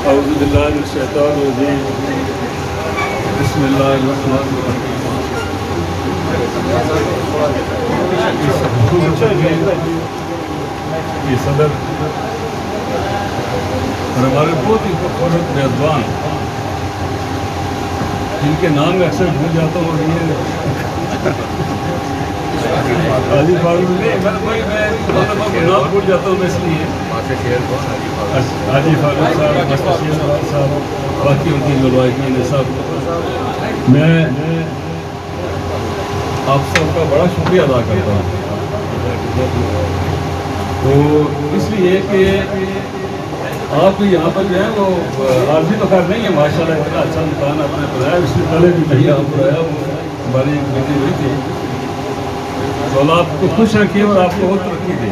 اعوذ باللہ من الشیطان الرجیم بسم اللہ الرحمن الرحیم یہ صدر اور ہمارے بہت ہی خوبصورت میزبان جن کے نام میں اکثر بھول جاتا ہوں اور یہ حاجی فاروق میں نام بھول جاتا ہوں میں اس لیے حاجی فاروق صاحب مستشیر صاحب باقی ان کی ملوائقین صاحب میں آپ سب کا بڑا شکریہ ادا کرتا ہوں تو اس لیے کہ آپ بھی یہاں پر جو ہے وہ عارضی تو خیر نہیں ہے ماشاء اللہ اتنا اچھا مکان آپ نے بنایا اس سے پہلے بھی نہیں آپ بنایا وہ ہماری ایک بیٹی ہوئی تھی تو اللہ آپ کو خوش رکھیے اور آپ کو بہت ترقی دے.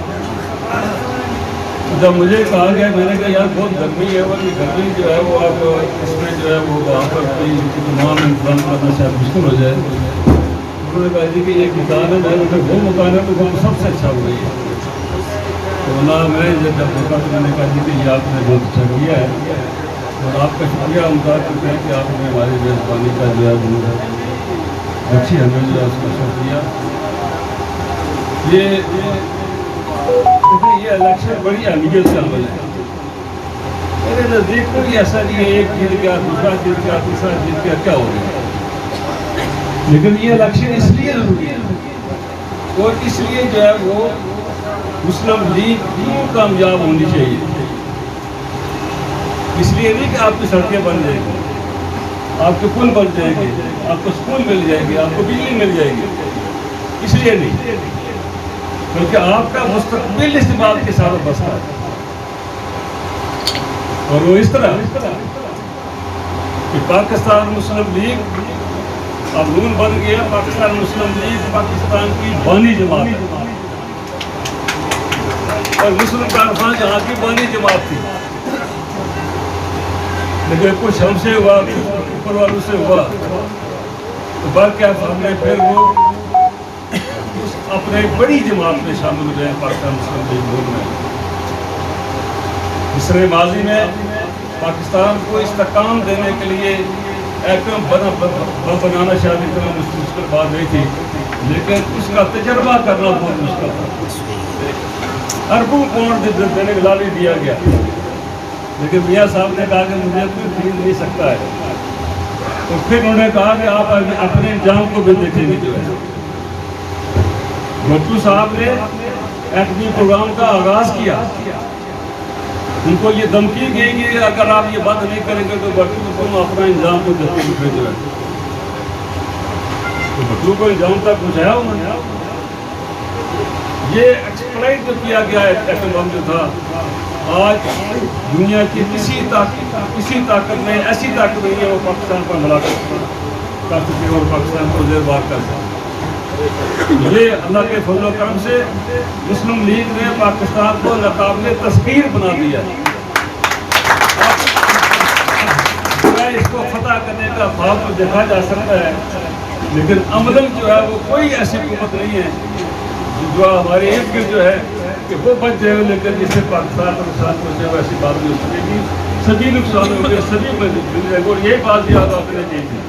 جب مجھے کہا گیا میں نے کہا یار بہت گرمی ہے اور یہ گرمی جو ہے وہ آپ اس میں جو ہے وہ وہاں پر کوئی تمام انتظام کرنا شاید مشکل ہو جائے. انہوں نے کہا جی کہ ایک مکان ہے میں نے کہا وہ مکان ہے تو وہ سب سے اچھا ہو گئی ہے. تو اللہ میں جب دیکھا تو میں نے کہا جی کہ یہ آپ نے بہت اچھا کیا ہے اور آپ کا شکریہ ادا کرتے ہیں کہ آپ نے ہماری میزبانی کا جو ہے اچھی ہمیں جو ہے اس کا شکریہ. یہ الیکشن بڑی اہمیت کا عمل ہے. میرے نزدیک کوئی ایسا نہیں ہے ایک جیت گیا دوسرا جیت گیا تیسرا جیت گیا کیا ہو گیا, لیکن یہ الیکشن اس لیے ضروری ہے اور اس لیے جو ہے وہ مسلم لیگ کیوں کامیاب ہونی چاہیے. اس لیے نہیں کہ آپ کی سڑکیں بن جائیں گی, آپ کے پل بن جائیں گے, آپ کو اسکول مل جائے گی, آپ کو بجلی مل جائے گی, اس لیے نہیں بلکہ آپ کا مستقبل اس بات کے ساتھ بستا ہے. اور وہ اس طرح کہ پاکستان مسلم لیگ اب نون بن گیا. پاکستان مسلم لیگ پاکستان کی بانی جماعت ہے اور مسلم کارخان جہاں کی بانی جماعت تھی, لیکن کچھ ہم سے ہوا اوپر والوں سے ہوا تو باقی ہم نے پھر وہ اپنے بڑی جماعت میں شامل ہوئے ہیں پاکستان مسلم لیگ نون میں. دوسرے ماضی میں پاکستان کو استحکام دینے کے لیے ایٹم بنانا شاید اتنا مشکل بات نہیں تھی, لیکن اس کا تجربہ کرنا بہت مشکل تھا. اربوں پاؤنڈ دینے کا لالچ دیا گیا, لیکن میاں صاحب نے کہا کہ مجھے کوئی خرید نہیں سکتا ہے. تو پھر انہوں نے کہا کہ آپ اپنے انجام کو بھی دیکھیں گے. جو ہے بھٹو صاحب نے ایٹمی پروگرام کا آغاز کیا, ان کو یہ دھمکی گئی کہ اگر آپ یہ بند نہیں کریں گے تو بھٹو تم اپنا انجام کو دیکھیں گے. جو ہے تو بھٹو کو انجام تک پہنچایا انہوں نے. یہ ایکسپلائٹ جو کیا گیا ہے ایٹم بم جو تھا, آج دنیا کی کسی طاقت میں ایسی طاقت نہیں ہے وہ پاکستان پر حملہ کر سکے اور پاکستان کو زیر بار کر سکے. یہ اللہ کے فضل و کرم سے مسلم لیگ نے پاکستان کو ناقابل تسخیر بنا دیا. اس کو فتح کرنے کا خواب تو دیکھا جا سکتا ہے, لیکن عملاً جو ہے وہ کوئی ایسی حکومت نہیں ہے جو ہمارے ارد گرد جو ہے کہ وہ بچ جائے, لیکن جس سے پاکستان کو نقصان پہنچے گا ایسی بات نہیں ہو سکے گی. سبھی نقصان ہو گئے, سبھی مل جائے گا. اور یہی بات بھی آپ نے کی تھی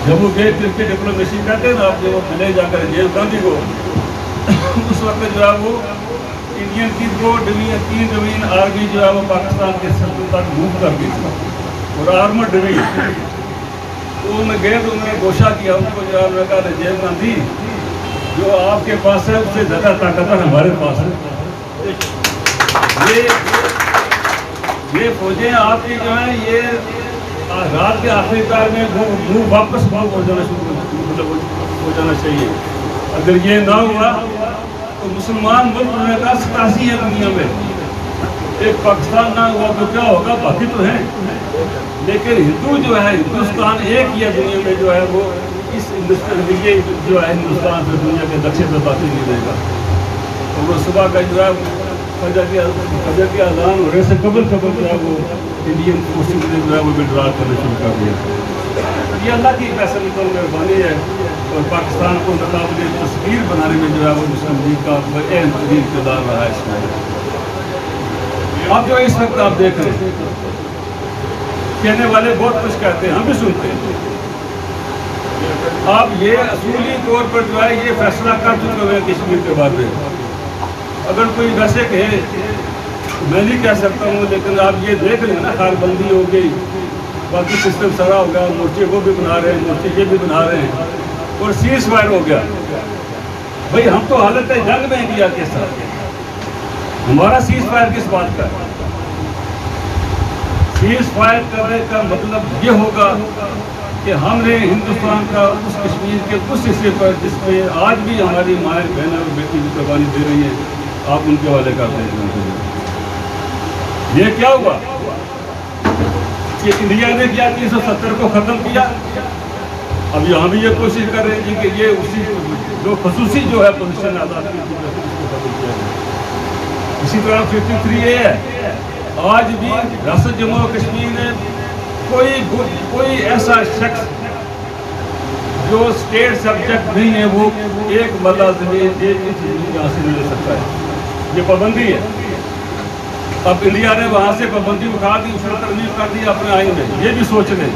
جب وہ گئے تھے کہ ڈپلومیسی کہتے ہیں نا آپ جو ملے جا کر راجیو گاندھی کو, اس وقت جو ہے وہ انڈین کی 3 ڈویژن آرمی جو ہے وہ پاکستان کے سرحد تک موو کر گئی تھی اور آرمر ڈویژن تو انہوں نے گئے تو انہوں نے گوشہ کیا ان کو. جو ہے انہوں نے کہا راجیو گاندھی جو آپ کے پاس ہے اس سے زیادہ طاقتور ہمارے پاس ہے. یہ فوجیں آپ کی جو ہیں یہ رات کے آخری کار میں واپس ہو جانا چاہیے. اگر یہ نہ ہوا تو مسلمان ملک ہونے کا 87 ہے دنیا میں. ایک پاکستان نہ ہوا تو کیا ہوگا, باقی تو ہیں, لیکن ہندو جو ہے ہندوستان ایک ہی ہے دنیا میں جو ہے وہ اس یہ جو ہے ہندوستان سے دنیا کے نقشے سے باقی نہیں رہے گا. تو وہ صبح کا جو ہے فجر کی اذان ہونے سے قبل جو ہے وہ انڈین فورسز نے جو ہے وہ ودرا کرنا شروع کر دیا. یہ اللہ کی فیصلے پر مہربانی ہے اور پاکستان کو ناقابل تسخیر بنانے میں جو ہے وہ مسلم لیگ کا اہم ترین کردار رہا ہے اس میں. اب جو اس وقت آپ دیکھ رہے ہیں کہنے والے بہت کچھ کہتے ہیں، ہم بھی سنتے ہیں. آپ یہ اصولی طور پر جو ہے یہ فیصلہ کر چکے ہوئے کشمیر کے بارے میں. اگر کوئی ویسے کہے میں نہیں کہہ سکتا ہوں، لیکن آپ یہ دیکھ لیں نا، خال بندی ہو گئی، باقی سسٹم سارا ہو گیا، مورچے وہ بھی بنا رہے ہیں، مورچے یہ بھی بنا رہے ہیں، اور سیز فائر ہو گیا. بھئی ہم تو حالت جنگ میں انڈیا کے ساتھ، ہمارا سیز فائر کس بات کا ہے؟ سیز فائر کرنے کا مطلب یہ ہوگا کہ ہم نے ہندوستان کا اس کشمیر کے اس حصے پر جس میں آج بھی ہماری مائیں بہنیں اور بیٹی بھی قربانی دے رہی ہیں، آپ ان کے حوالے کر دیں. یہ کیا ہوا کہ انڈیا نے کیا 370 کو ختم کیا، اب یہاں بھی یہ کوشش کر رہے ہیں کہ یہ اسی جو خصوصی جو ہے پوزیشن آزاد کی اس کو ختم کیا جائے. اسی طرح 53A ہے. آج بھی ریاست جموں و کشمیر میں کوئی ایسا شخص جو اسٹیٹ سبجیکٹ نہیں ہے وہ ایک مرلہ زمین ایک یہاں سے نہیں لے سکتا ہے. یہ پابندی ہے. اب انڈیا نے وہاں سے پابندی اٹھا دی، اس نے ترمیم کر دی اپنے آئین میں. یہ بھی سوچ لیں.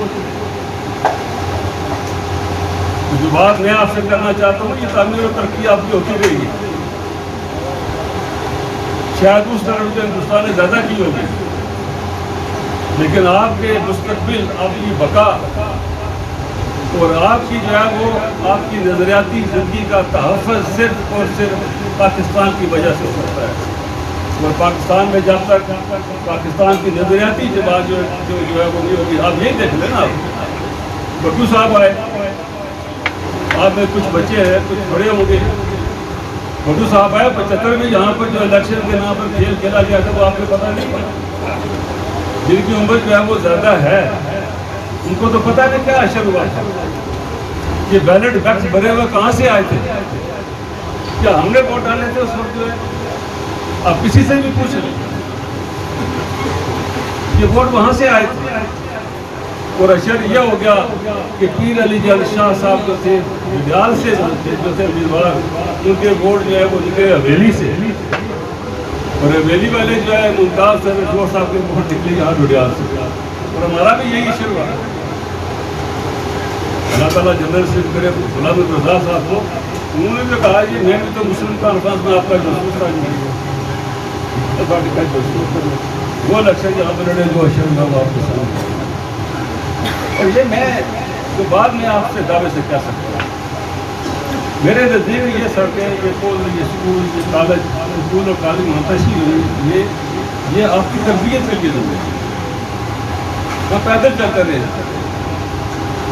جو بات میں آپ سے کرنا چاہتا ہوں، یہ تعمیر و ترقی آپ کی ہوتی رہے گی. شاید اس طرف جو ہندوستان نے زیادہ کی ہوگی، لیکن آپ کے مستقبل، آپ کی بقا اور آپ کی جو ہے وہ آپ کی نظریاتی زندگی کا تحفظ صرف اور صرف پاکستان کی وجہ سے ہو سکتا ہے. اور پاکستان میں جب تک پاکستان کی نظریاتی جماعت جو ہے وہ نہیں ہوگی. آپ یہی دیکھ لیں نا، بٹو صاحب آئے، آپ میں کچھ بچے ہیں، کچھ بڑے ہوں گے. بٹو صاحب آئے 75 میں، یہاں پر جو الیکشن کے نام پر کھیل کھیلا گیا تھا وہ آپ کو پتہ نہیں. جن کی عمر جو ہے وہ زیادہ ہے ان کو تو پتہ نہیں کیا اشر ہوا تھا. یہ بیلٹ بکس بھرے ہوئے کہاں سے آئے تھے؟ کیا ہم نے ووٹ ڈالے تھے اس وقت جو ہے؟ آپ کسی سے بھی پوچھ لیں، یہ ووٹ وہاں سے آئے تھے. اور اشر یہ ہو گیا کہ پیر علی جلد شاہ صاحب جو تھے بجال سے جو تھے امیدوار، ان کے ووٹ جو ہے وہ نکلے حویلی سے. اور حویلی والے جو ہے ممتاز جوہر صاحب کے ووٹ نکلے یہاں ڈڈیال سے. اور ہمارا بھی یہی اشر ہوا. اللہ تعالیٰ جنرل سے کرے غلام رضا صاحب کو، انہوں نے جو کہا کہ میں بھی تو مسلم کانفرنس میں آپ کا جاسوس تھا، وہ الیکشن جہاں پہ لڑے جو اشر ہوا وہ آپ کے سامنے. اور یہ میں جو بعد میں آپ سے دعوے سے کہہ سکتا ہوں، میرے نزدیک یہ سڑکیں، یہ پول، یہ اسکول، یہ کالج، اسکول اور کالج منتشی ہوئی، یہ آپ کی تربیت کے لیے ضروری ہے. وہ پیدل چلتے رہے.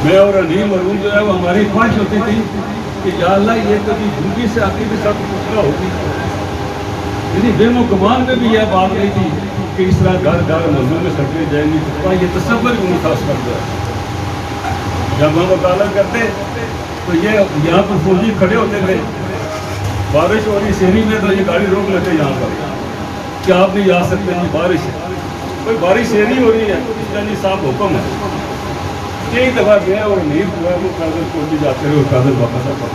میں اور علیم اور جو ہے وہ ہماری خواہش ہوتی تھی کہ یا اللہ یہ کبھی زندگی سے آخری بھی سب پوچھنا ہوگی. یعنی بے گمان میں بھی یہ بات نہیں تھی کہ اس طرح گھر گھر محلوں میں سڑکیں جائیں گی. یہ تصور بھی نہیں تھا اس وقت. جب ہم مطالعہ کرتے تو یہ یہاں پر فوجی کھڑے ہوتے تھے، بارش ہو رہی شہری میں تو یہ گاڑی روک لیتے یہاں پر کہ آپ نہیں آ سکتے. بارش ہے، کوئی بارش شہری ہو رہی ہے، اس کا نہیں صاحب حکم ہے. کئی دفعہ گیا اور نہیں ہوا وہ پیدل فوجی جاتے رہے اور پیدل واپس آتا.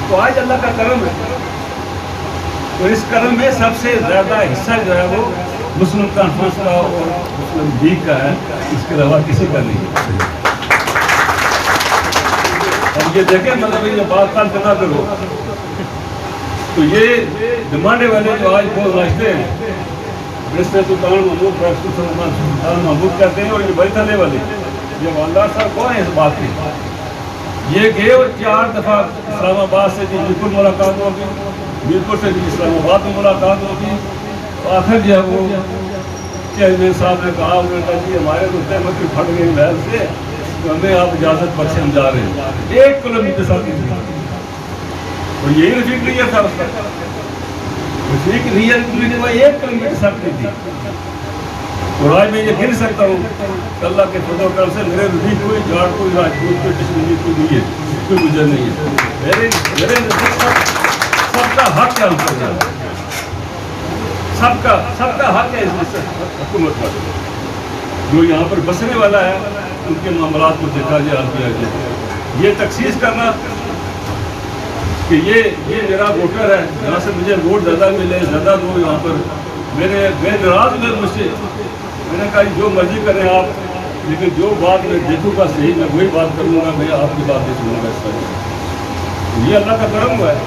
تو آج اللہ کا کرم ہے. تو اس کرم میں سب سے زیادہ حصہ جو ہے وہ مسلم کانفرنس کا اور مسلم لیگ کا ہے، اس کے علاوہ کسی کا نہیں. اب یہ دیکھیں مطلب یہ بات کل کرنا کرو تو یہ زمانے والے جو آج بہت ناچتے ہیں، منسٹر سلطان محمود، پروفیسر سلطان محمود کہتے ہیں، اور یہ بڑے تھلے والے یہ والدار صاحب کون ہے اس بات کی. یہ گئے اور 4 دفعہ اسلام آباد سے بھی میرپور ملاقات ہوگی، میرپور سے بھی اسلام آباد میں ملاقات ہوگی. آخر جو ہے وہ چیئرمین صاحب نے کہا، انہوں نے کہا کہ ہمارے تو تحمت کی پھٹ گئی محل سے، تو ہمیں آپ اجازت بخشے ہم جا رہے ہیں. 1 کلومیٹر ساتھ تھی. اور یہی رفیق لیے تھا اس کا. رفیق لیے 1 کلومیٹر ساتھ تھی. اور آج میں یہ گن سکتا ہوں کہ اللہ کے فضل و کرم سے میرے رفیق کوئی جاٹ، کوئی راجپوت، کوئی کشمیری، کوئی نہیں ہے، کوئی گزر نہیں ہے. میرے سب کا حق ہے، سب کا حق ہے اس حکومت کا. جو یہاں پر بسنے والا ہے ان کے معاملات کو دیکھا جائے، حل کیا جائے. یہ تخصیص کرنا کہ یہ میرا ووٹر ہے، یہاں سے مجھے ووٹ زیادہ ملے، زیادہ لوگ یہاں پر میرے بے ناراض ہوئے مجھ سے میں نے کہا جو مرضی کریں آپ، لیکن جو بات میں دیکھوں گا صحیح میں وہی بات کروں گا، میں آپ کی بات نہیں سنوں گا اس طرح۔ یہ اللہ کا کرم ہوا ہے۔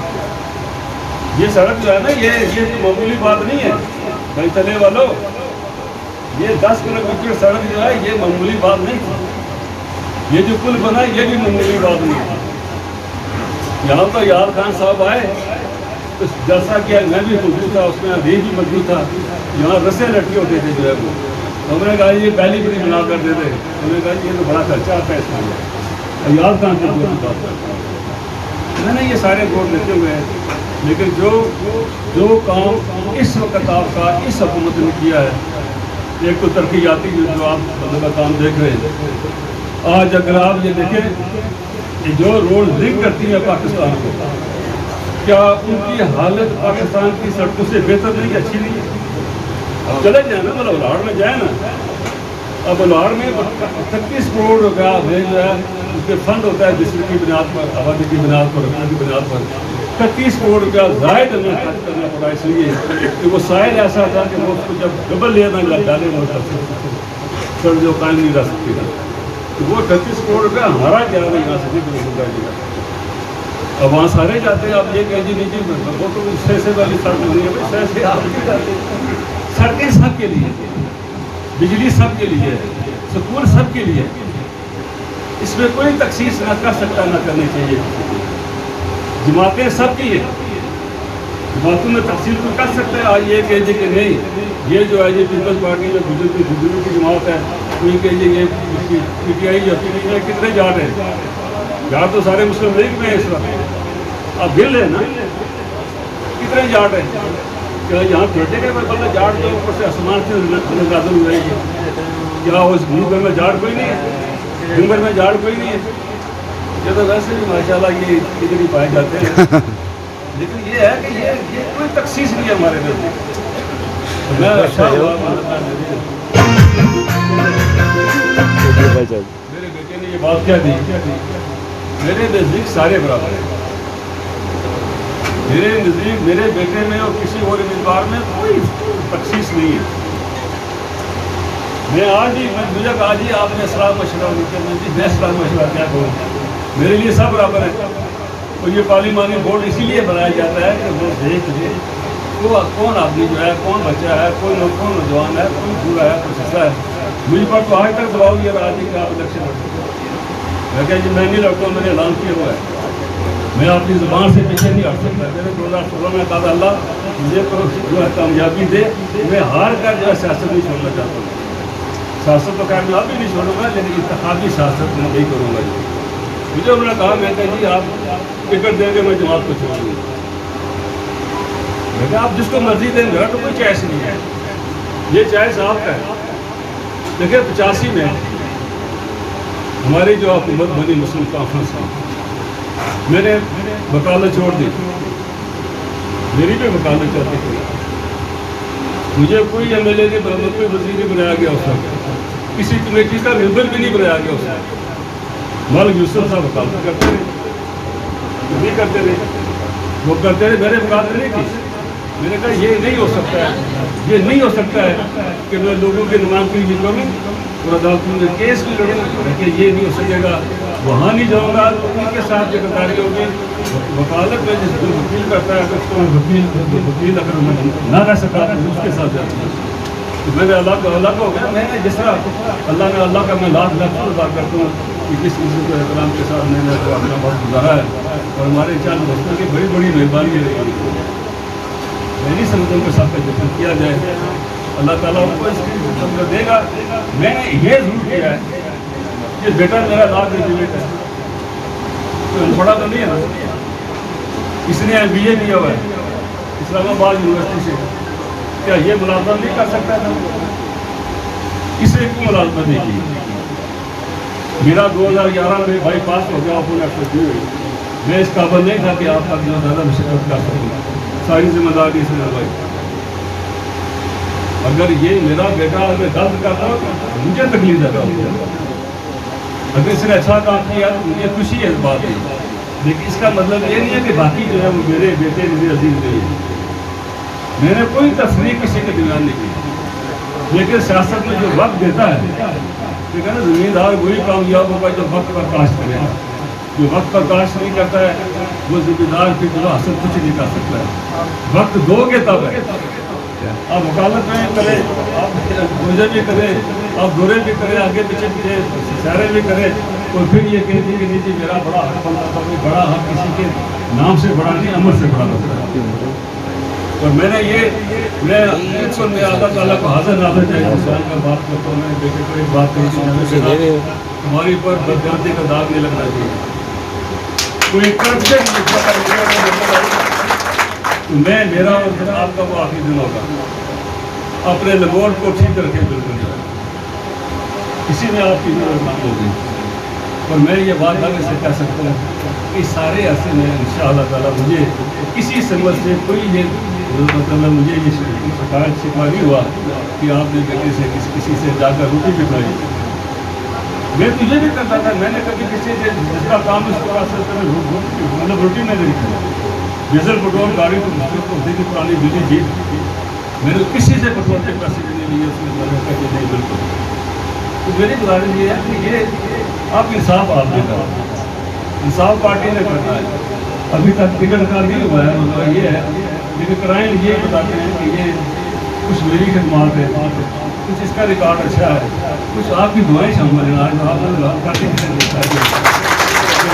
یہ سڑک جو ہے نا یہ تو معمولی بات نہیں ہے بھائی چلے والوں، یہ 10 کلومیٹر سڑک جو ہے یہ معمولی بات نہیں تھی۔ یہ جو پل بنا یہ بھی معمولی بات نہیں تھی۔ یہاں تو یار خان صاحب آئے تو جیسا کہ میں بھی موجود تھا، اس میں ابھی بھی موجود تھا، یہاں رسے لٹکے ہوتے تھے جو ہے وہ، ہم نے کہا یہ پہلی بڑی بنا کر دے دے، ہم نے کہا یہ تو بڑا خرچہ آتا ہے اس میں، یاد خان سے بات کرتا ہوں میں نے یہ سارے ووٹ دیتے ہوئے ہیں، لیکن جو کام اس وقت آپ کا اس حکومت نے کیا ہے، ایک تو ترقیاتی جو آپ بندوں کا کام دیکھ رہے ہیں، آج اگر آپ یہ دیکھیں کہ جو روڈ لنک کرتی ہے پاکستان کو، کیا ان کی حالت پاکستان کی سڑکوں سے بہتر نہیں، اچھی نہیں ہے؟ چلے جائیں نا بلوڑ میں جائیں نا، اب بلوڑ میں 36 کروڑ روپیہ جو ہے اس کے فنڈ ہوتا ہے ڈسٹرکٹ کی بنیاد پر، آبادی کی بنیاد پر، رقم کی بنیاد پر 36 کروڑ روپیہ زائد ہمیں خرچ کرنا پڑا، اس لیے کہ وہ سائل ایسا تھا کہ وہ اس کو جب ڈبل لے نہ ڈالے وہ سڑک جو قائم نہیں رہ سکتی تھا، تو وہ 36 کروڑ روپیہ ہمارا کیا نہیں یہاں سے نہیں، اب وہاں سارے جاتے ہیں، آپ یہ کہیں جی نہیں جی وہ تو سیسے والی سڑک نہیں ہے، سیسے آپ نہیں جاتے، سڑکیں سب کے لیے، بجلی سب کے لیے، سکول سب کے لیے، اس میں کوئی تخصیص نہ کر سکتا نہ کرنی چاہیے۔ جماعتیں سب کی ہیں، جماعتوں میں تفصیل کو کر سکتے ہیں، آج یہ کہہ دے کہ نہیں یہ جو ہے یہ پیپلز پارٹی میں بزرگوں کی جماعت ہے، کوئی کہ یہ پی ٹی آئی یا پی ٹی آئی کتنے جاٹ ہیں، جاٹ تو سارے مسلم لیگ میں ہیں اس وقت، اب بل ہے نا کتنے جاٹ ہیں، کیا یہاں بیٹے کے بندہ جاٹ جو اوپر سے آسمان سے نازل ہو جائے گی، کیا اس گھر میں جاٹ کوئی نہیں ہے، ڈنگر میں جاٹ کوئی نہیں ہے، یہ تو ویسے بھی ماشاء اللہ یہ ادھر ہی پائے جاتے ہیں، لیکن یہ ہے کہ یہ کوئی تخصیص نہیں ہے ہمارے نزدیک۔ میں اچھا ہوا میرے بیٹے نے یہ بات کیا دی، میرے نزدیک سارے برابر ہیں، میرے نزدیک میرے بیٹے میں اور کسی اور امیدوار میں کوئی تخصیص نہیں ہے۔ میں آج ہی مجھے کہا جی آپ نے صلاح مشورہ نہیں کرنا، جی میں صلاح مشورہ کیا کروں، میرے لیے سب برابر ہے، اور یہ پارلیمانی بورڈ اسی لیے بنایا جاتا ہے کہ وہ دیکھ لے وہ کون آدمی جو ہے، کون بچہ ہے، کون نوجوان ہے، کون بوڑھا ہے، کچھ ایسا ہے۔ مجھ پر تو آج تک دباؤ یہ رہا کہ آپ الیکشن لڑتے، میں کہا جی میں نہیں لڑتا ہوں، میں نے اعلان کیا ہوا ہے، میں اپنی زبان سے پیچھے نہیں ہٹ سکتا۔ میرے 2016 میں کہا اللہ مجھے تو جو ہے کامیابی دے، میں ہار کر جو ہے سیاست نہیں چھوڑنا چاہتا ہوں، سیاست تو خیر میں اب بھی نہیں چھوڑوں گا، لیکن انتخابی سیاست میں نہیں کروں گا۔ مجھے انہوں نے کہا میں کہا جی آپ ٹکٹ دیں گے میں جماعت کو چھوڑ دوں گا، میں کہا آپ جس کو مرضی دیں، میرا تو کوئی چوائس نہیں ہے، یہ چوائس آپ کا ہے۔ دیکھیں 85 میں ہماری جو حکومت بنی مسلم کانفرنس کی، میں نے وکالت چھوڑ دی، میری بھی وکالت چلتی تھی، مجھے کوئی ایم ایل اے نہیں بنا، کوئی وزیر نہیں بنایا گیا اس وقت، کسی کمیٹی کا ممبر بھی نہیں بنایا گیا اس وقت۔ ملک یوسف صاحب وکالت کرتے رہے، نہیں کرتے رہے، وہ کرتے رہے، میرے وکالت نہیں کی۔ میں نے کہا یہ نہیں ہو سکتا ہے، یہ نہیں ہو سکتا ہے کہ میں لوگوں کے نمائندگی بھی کروں اور عدالتوں میں کیس بھی لڑوں، کہ یہ نہیں ہو سکے گا، وہاں نہیں جاؤں گا تو ان کے ساتھ جگداری ہوگی۔ وکالت میں جس کو وکیل کرتا ہے، اگر اس کو وکیل اگر نہ رہ سکا تو اس کے ساتھ جاتا ہے۔ میں نے الگ ہو گیا، میں نے جس طرح اللہ کا میں لاکھ ادا کرتا ہوں کہ کس عزت و احترام کے ساتھ میں نے اپنا وقت گزارا ہے، اور ہمارے چند دوستوں کی بڑی بڑی مہربانی رہی، میں نہیں سمجھتا کہ سب کا جتنا کیا جائے اللہ تعالیٰ ان کو اس کی دے گا۔ میں نے یہ ضرور کیا ہے کہ بیٹا میرا لا گریجویٹ ہے، کوئی انپڑھا تو نہیں ہے نا، اس نے MBA کیا ہوا ہے اسلام آباد یونیورسٹی سے، کیا یہ ملازمت نہیں کر سکتا تھا؟ اس نے کیوں ملازمت نہیں کی؟ میرا 2011 میں بائی پاس ہو گیا، میں اس قابل نہیں تھا کہ آپ کا زیادہ مشقت کر سکوں، ساری ذمہ داری اس نے لگائی۔ اگر یہ میرا بیٹا اگر غلط کرتا ہو تو مجھے تکلیف زیادہ ہوتی ہے، اگر اس نے اچھا کام کیا تو مجھے خوشی ہے اس بات کی، لیکن اس کا مطلب یہ نہیں ہے کہ باقی جو ہے وہ میرے بیٹے میرے عزیز نہیں ہے۔ میں نے کوئی تفریق کسی کے درمیان نہیں کی، لیکن سیاست میں جو وقت دیتا ہے ٹھیک ہے نا, زمیندار وہی کامیاب ہوگا جو وقت پر کاشت کرے. جو وقت پر کاشت نہیں کرتا ہے وہ زمیندار کی جو حاصل کچھ نہیں کر سکتا ہے. وقت دو گے تب ہے. آپ وکالت میں کریں, آپ گوجے بھی کریں, آپ دورے بھی کریں, آگے پیچھے پیچھے سیرے بھی کریں, اور پھر یہ کہتی کہ نہیں جی میرا بڑا حق بنتا تھا. کوئی بڑا حق کسی کے نام سے بڑا نہیں, عمل سے بڑا ہوتا ہے. اور میں نے میں اللہ تعالیٰ کو حاضر ناظر چاہیے انسان کا بات کرتا ہوں. میں نے بیٹے کو ایک بات کہی, تمہاری پر بدگانتی کا داغ نہیں لگنا چاہیے. کوئی میں میرا اور آپ کا وہ آخری دن ہوگا. اپنے لگوٹ کو ٹھیک رکھے بالکل کسی نے آپ کی کام ہوگی. اور میں یہ بات دعوے سے کہہ سکتا ہوں کہ سارے عرصے میں انشاءاللہ تعالیٰ مجھے کسی سمجھ سے کوئی یہ مطلب مجھے یہ شکایت شکوا نہیں ہوا کہ آپ نے بیٹے سے کسی سے جا کر روٹی بھی کھائی. میں تجھے بھی کرتا تھا. میں نے کبھی کسی سے جس کا کام اس طرح سے مطلب روٹی میں نہیں کھائی. ڈیزل پٹرول گاڑی تو مشکل تو ہوتی تھی, پرانی بجلی جیت. میں نے کسی سے پٹرول کے پیسے بھی نہیں لیے اس میں نہیں بالکل. تو میری گزارش یہ ہے کہ یہ آپ انصاف آپ نے کرا, انصاف پارٹی نے کرنا ہے. ابھی تک ٹکٹ کار نہیں ہوا ہے. مطلب یہ ہے لیکن کرائم یہ بتاتے ہیں کہ یہ کچھ میری خدمات ہے, کچھ اس کا ریکارڈ اچھا ہے, کچھ آپ کی دعائیں شامل ہیں. آج آپ نے کرتے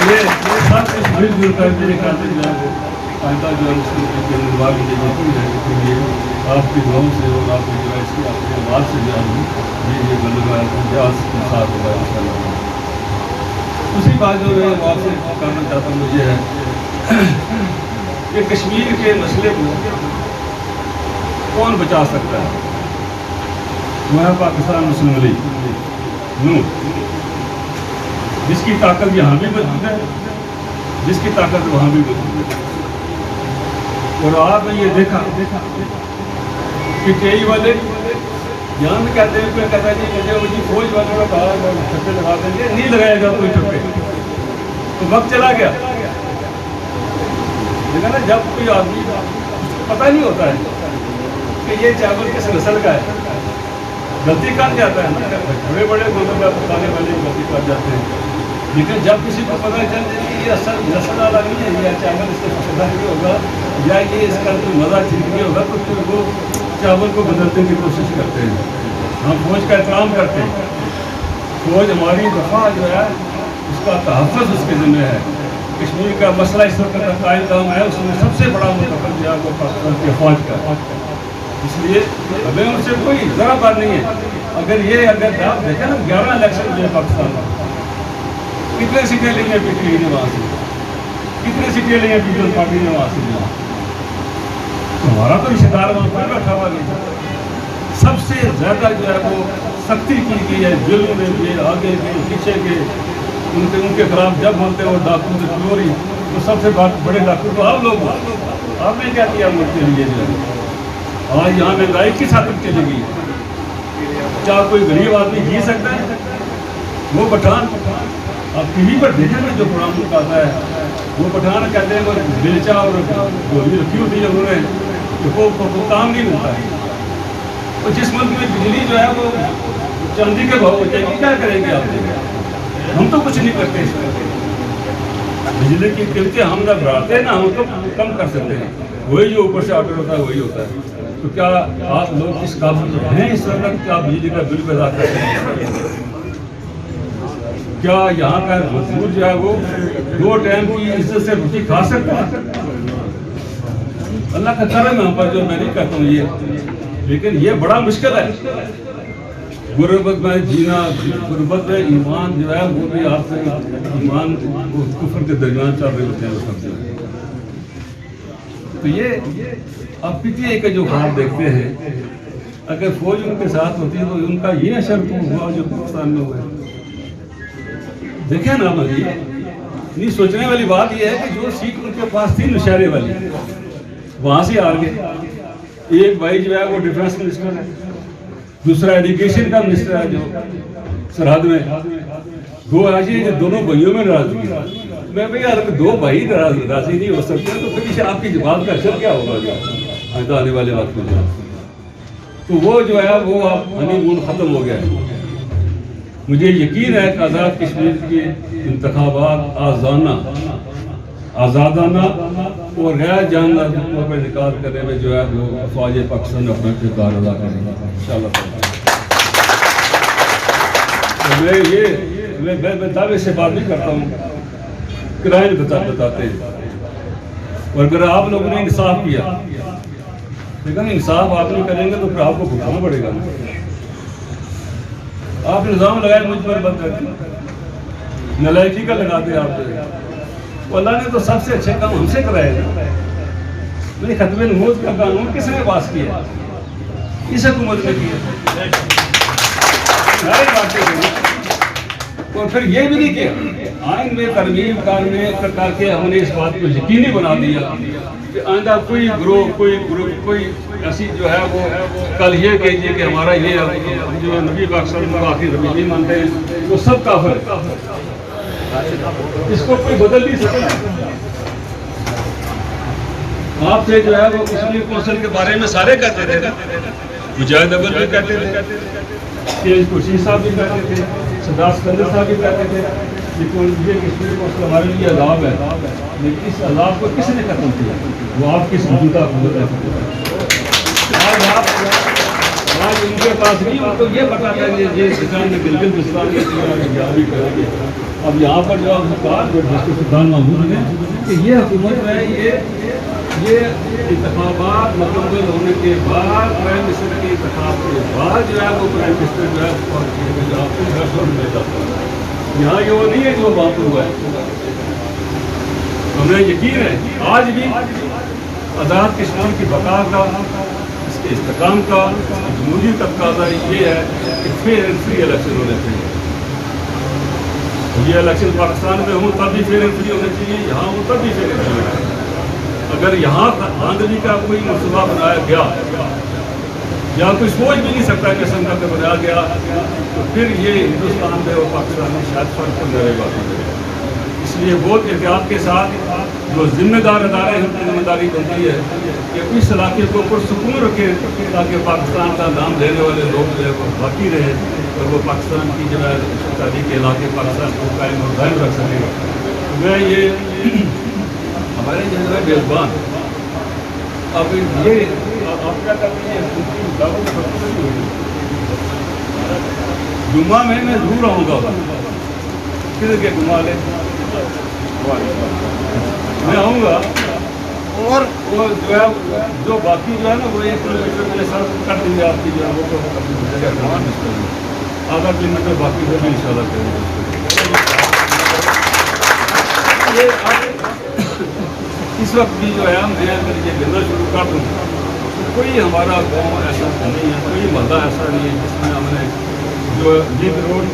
یہ سب کچھ مل جل کر میرے خیال سے جو ہے وہ فائدہ جو ہے اس کے نرواہ کی جاتی ہے. کیونکہ آپ کی دعاؤں سے اور آپ کی جو ہے اس کی آپ کی آواز سے جو ہے یہ بلغا امتیاز کے ساتھ ہوگا ان شاء اللہ. اسی بات جو ہے آپ سے کرنا چاہتا ہوں مجھے ہے کہ کشمیر کے مسئلے کو کون بچا سکتا ہے. وہ ہے پاکستان مسلم لیگ نو, جس کی طاقت یہاں بھی موجود ہے, جس کی طاقت وہاں بھی موجود ہے. اور آپ نے یہ دیکھا کہ کئی والے یہاں بھی کہتے ہیں, کوئی کہتا ہے جی مجھے وہ جی فوج والوں کا کہا چھپے لگا دیں گے, نہیں لگائے گا کوئی چھپے. تو وقت چلا گیا. دیکھا نا, جب کوئی آدمی پتہ نہیں ہوتا ہے کہ یہ چاول کس نسل کا ہے, غلطی کر جاتا ہے نا. بڑے بڑے مطلب بتانے والے غلطی کر جاتے ہیں. لیکن جب کسی کو پتہ چل جائے کہ یہ اصل نسل والا نہیں ہے, یا چاول اس سے پتہ نہیں ہوگا, یا یہ اس کا کوئی مزہ ٹھیک نہیں ہوگا, تو پھر وہ چاول کو بدلنے کی کوشش کرتے ہیں. ہم فوج کا احترام کرتے ہیں. فوج ہماری دفاع جو ہے اس کا تحفظ اس کے ذمہ ہے. کشمیر کا مسئلہ اس وقت کا قائم دام ہے, اس میں سب سے بڑا متفق جو ہے وہ پاکستان کی فوج کا. اس لیے ہمیں ان سے کوئی ذرا بات نہیں ہے. اگر آپ دیکھیں نا 11 الیکشن جو ہے پاکستان میں, کتنے سیٹیں لی ہیں پی ٹی آئی نے وہاں سے, کتنے سیٹیں لی ہیں پیپلز پارٹی نے وہاں سے. ہمارا تو رشتہ دار وہاں پر بیٹھا ہوا نہیں. سب سے زیادہ جو ہے وہ سختی کی گئی ہے, ظلم میں بھی, آگے بھی, پیچھے کے. ان کے خلاف جب ہوتے وہ ڈاکو سے چوری, تو سب سے بڑے ڈاکو تو آپ لوگ ہو. آپ نے کیا کیا ملک کے لیے جو ہے. آج یہاں مہنگائی کس حد تک چلے گی. کیا کوئی غریب آدمی جی سکتا ہے؟ وہ پٹھان آپ ٹی وی پر دیکھیں نا, جو پران ملک آتا ہے وہ پٹھان کہتے ہیں وہ بیلچا اور گولی رکھی ہوتی ہے انہوں نے, وہ کام نہیں ملتا ہے. اور جس ملک میں بجلی جو ہے وہ چاندی کے بھاؤ ہو جائے گی, کیا کریں گے آپ؟ ہم تو کچھ نہیں کرتے. اس میں بجلی کی قیمتیں ہم نہ بڑھاتے ہیں, نہ ہم تو کم کر سکتے ہیں. وہی جو اوپر سے آرڈر ہوتا ہے وہی ہوتا ہے. تو کیا آپ لوگ اس قابل ہیں اس وقت کیا بجلی کا بل ادا کرتے ہیں؟ کیا یہاں کا مزدور جو ہے وہ 2 ٹائم کی عزت سے روٹی کھا سکتا ہے؟ اللہ کا کرم ہے ہم پر, جو میں نہیں کہتا ہوں یہ, لیکن یہ بڑا مشکل ہے. غربت میں جینا, غربت میں ایمان جو ہے وہ بھی آپ سے ایمان کفر کے درمیان چل رہے ہوتے ہیں اس وقت. تو یہ آپ پی ٹی آئی کا جو خواب دیکھتے ہیں, اگر فوج ان کے ساتھ ہوتی ہے تو ان کا یہ اثر تو ہوا جو پاکستان میں ہوا ہے. دیکھیں نا بھائی, نہیں سوچنے والی بات یہ ہے کہ جو سیٹ ان کے پاس تھی نشہرے والی, وہاں سے آ گئے. ایک بھائی جو ہے وہ ڈیفینس منسٹر ہے, دوسرا ایڈوکیشن کا منسٹر ہے جو سرحد میں. 2 راضی, دونوں بھائیوں میں ناراضگی. میں بھائی اگر 2 بھائی راضی نہیں ہو سکتے تو پھر آپ کی بات کا اثر کیا ہوگا جو آنے والے وقت میں. تو وہ جو ہے وہ اب ہنی مون ختم ہو گیا ہے. مجھے یقین ہے کہ آزاد کشمیر کے انتخابات آزادانہ اور غیر جانبدار طور پر انعقاد کرنے میں جو ہے وہ افواج پاکستان اپنا کردار ادا کریں گے انشاءاللہ. میں دعوے سے بات نہیں کرتا ہوں، کرائم بتاتے ہیں. اور اگر آپ لوگوں نے انصاف کیا، لیکن انصاف آپ نہیں کریں گے تو پھر آپ کو بھگتنا پڑے گا. آپ الزام لگائے مجھ پر بند کرتے، نالائکی کا لگاتے آپ جو ہے. اللہ نے تو سب سے اچھے کام ہم سے کرائے نا. نہیں، ختم نمود کا قانون کس نے پاس کیا؟ اس حکومت نے کیا. اور پھر یہ بھی نہیں کیا، آئین میں ترمیم کر کے ہم نے اس بات کو یقینی بنا دیا کہ آئندہ کوئی گروہ کوئی گروپ کوئی ایسی جو ہے وہ کل یہ کہیے کہ ہمارا یہ جو نبی پاک صلی اللہ علیہ وسلم کو آخری نبی نہیں مانتے ہیں وہ سب کافر. اس کو کوئی بدل نہیں سکتا. آپ سے جو ہے وہ اسلامی کونسل کے بارے میں سارے کہتے تھے، مجاہد اول بھی کہتے تھے، تیج خورشید صاحب بھی کہتے تھے، سردار سکندر صاحب بھی کہتے تھے. لیکن یہ کشمیر کو ہمارے لیے عذاب ہے، لیکن اس عذاب کو کس نے ختم کیا؟ وہ آپ کی موجودہ حکومت ہے. آج ان کے پاس نہیں ہو تو یہ بتا دیں گے یہ سلطان نے بالکل بسلام بھی کریں گے. اب یہاں پر جو سرکار سلطان محمود نے کہ یہ حکومت ہے، یہ انتخابات مکمل ہونے کے بعد پرائم منسٹر کے انتخاب کے بعد جو ہے وہ پرائم منسٹر جو ہے یہاں یہ وہ نہیں ہے جو وہاں پر ہوا ہے. ہمیں یقین ہے آج بھی آزاد کشمیر کی بقا کا، اس کے استحکام کا، جمہوریت کا تقاضا یہ ہے کہ فیئر اینڈ فری الیکشن ہونے چاہیے. یہ الیکشن پاکستان میں ہوں تب بھی فیئر اینڈ فری ہونے چاہیے، یہاں ہوں تب بھی فیئر اینڈ فری ہونے چاہیے. اگر یہاں دھاندلی کا کوئی منصوبہ بنایا گیا یا کوئی سوچ بھی نہیں سکتا کہ سمجھا کے بنایا گیا تو پھر یہ ہندوستان میں اور پاکستان میں شاید فرق پر رہے گا. اس لیے بہت احتیاط کے ساتھ جو ذمہ دار ادارے ہیں ان کی ذمہ داری بنتی ہے کہ اس علاقے کو پرسکون رکھے تاکہ پاکستان کا نام لینے والے لوگ جو ہے وہ باقی رہے اور وہ پاکستان کی جو ہے تاریخ کے علاقے پاکستان کو قائم اور دائم رکھ سکے. میں یہ ہمارے جو ہے میزبان اب یہ آپ کیا کرتے ہیں جمعہ میں ضرور آؤں گا. کدھر کے گھما لیں میں آؤں گا. اور وہ جو ہے جو باقی جو ہے نا وہ 1 کلومیٹر کے ساتھ کر دیں گے آپ کی جو ہے وہ آدھا کلومیٹر باقی وہ بھی ان شاء اللہ کریں گے. اس وقت بھی جو ہے میں اگر یہ گرنا شروع کر دوں کوئی ہمارا گاؤں ایسا نہیں ہے، کوئی محلہ ایسا نہیں ہے جس میں ہم نے جو لنک روڈ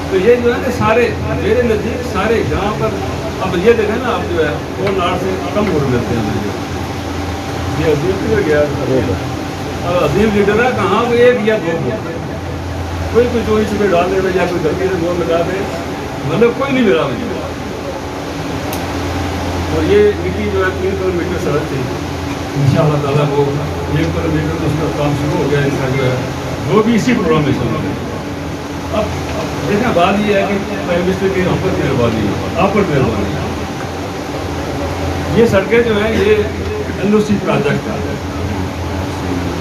تو یہ جو ہے نا سارے میرے نزدیک سارے جہاں پر اب یہ دیکھیں نا آپ جو ہے 4 ناٹ سے کم ووٹ ملتے ہیں. یہ عظیم گیا عظیم لیڈر ہے کہاں وہ 1 یا 2 کوئی جو اس میں ڈال دے یا کوئی غلطی سے ووٹ لگا دے مطلب کوئی نہیں ملا مجھے. اور یہ نکی جو ہے 3 کلومیٹر سڑک تھی ان شاء اللہ تعالیٰ وہ 1 کلومیٹر اس کا کام شروع ہو گیا ان کا جو ہے وہ بھی اسی پروگرام میں شروع ہو گیا. اب دیکھیں بات یہ ہے کہ پرائم منسٹر کی ہم پر مہربانی ہے، آپ پر مہربانی ہے. یہ سڑکیں جو ہیں یہ LOC پروجیکٹ ہے.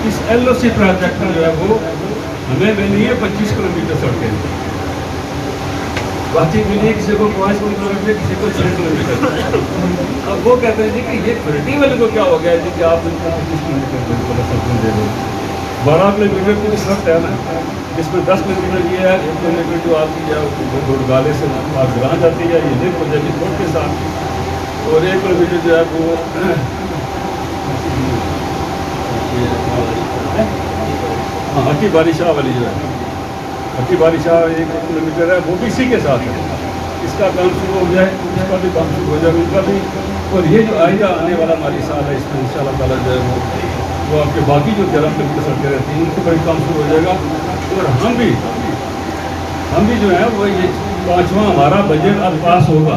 اس LOC پروجیکٹ جو ہے وہ ہمیں ملی ہے 25 کلومیٹر سڑکیں. باقی ملی کسی کو 5 کلومیٹر کسی کو 6 کلومیٹر. اب وہ کہتے ہیں جی کہ یہ پریٹی والے کو کیا ہو گیا جی کہ آپ ان کو 25 کلومیٹر سڑکیں دے دیں. 12 کلومیٹر کی سڑک ہے نا اس میں 10 کلومیٹر یہ ہے 1 کلومیٹر جو آپ کی گاڑے سے آپ گران جاتی ہے یہ لنک ہو جائے گی روڈ کے ساتھ. اور 1 کلومیٹر جو ہے وہ ہٹی باری شاہ والی جو ہے ہٹی باری شاہ 1 کلومیٹر ہے وہ بھی اسی کے ساتھ ہے. اس کا کام شروع ہو جائے اس کا بھی کام شروع ہو جائے ان کا بھی. اور یہ جو آئندہ آنے والا ہماری سال ہے اس میں ان شاء اللہ تعالیٰ جو ہے وہ آپ کے باقی جو 13 کلومیٹر سڑکیں رہتی ہیں ان کو بڑی کام شروع ہو جائے گا. اور ہم بھی جو ہے وہ یہ 5واں ہمارا بجٹ اب پاس ہوگا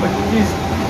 25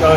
4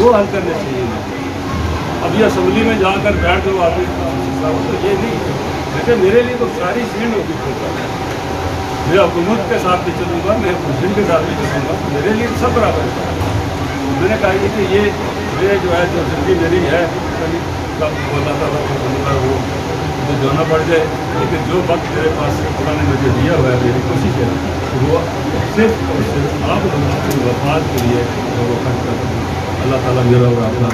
وہ حل کرنے چاہیے. اب یہ اسمبلی میں جا کر بیٹھ جاؤ آپ تو یہ نہیں. لیکن میرے لیے تو ساری سینڈ ہوگی ہوتا ہے. میں حکومت کے ساتھ بھی چلوں گا، میں اپوزیشن کے ساتھ بھی چلوں گا، میرے لیے سب برابر ہے. میں نے کہا کہ یہ جو ہے جو زندگی میری ہے کب بولا تھا وہ مجھے جانا پڑ جائے، لیکن جو وقت میرے پاس خدا نے مجھے دیا ہوا ہے میری کوشش ہے وہ صرف اور صرف آپ لوگوں کی وفات کے لیے وہ خرچ کرتا ہوں. اللہ تعالیٰ میرا اور آپ کا